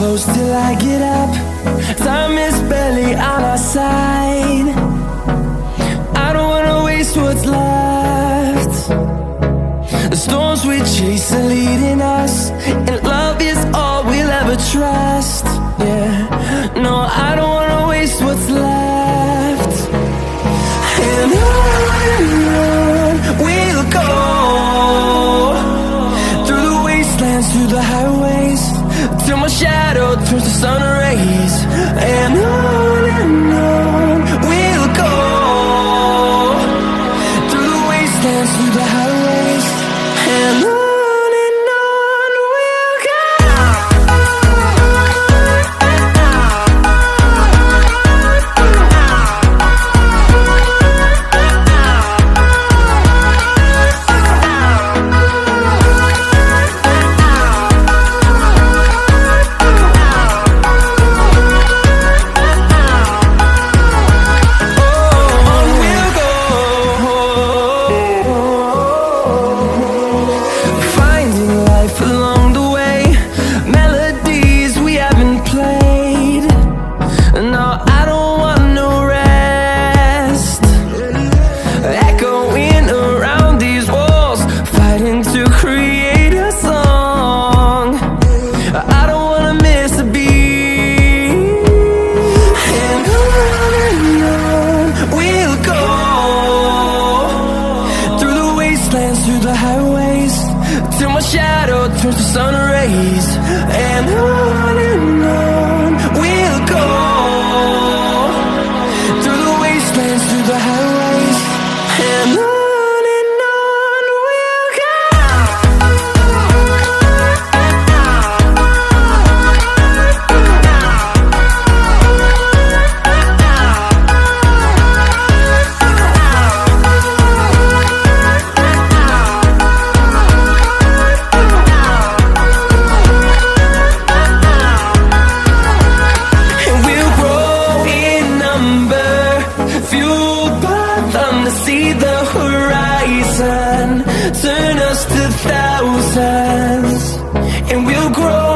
close till I get up. Time is barely on our side. I don't wanna waste what's left. The storms we chase are leading us, and love is all we'll ever trust. Yeah, no, I don't wanna waste what's left. And on we'll go, through the wastelands, through the highways, till my shadow turns to sun rays. And on we'll go, through the wastelands, through the highways, and on we'll go. Through the highways, till my shadow turns to sun rays. And on we'll go, through the wastelands, through the highways, and on we'll go. See the horizon turn us to thousands, and we'll grow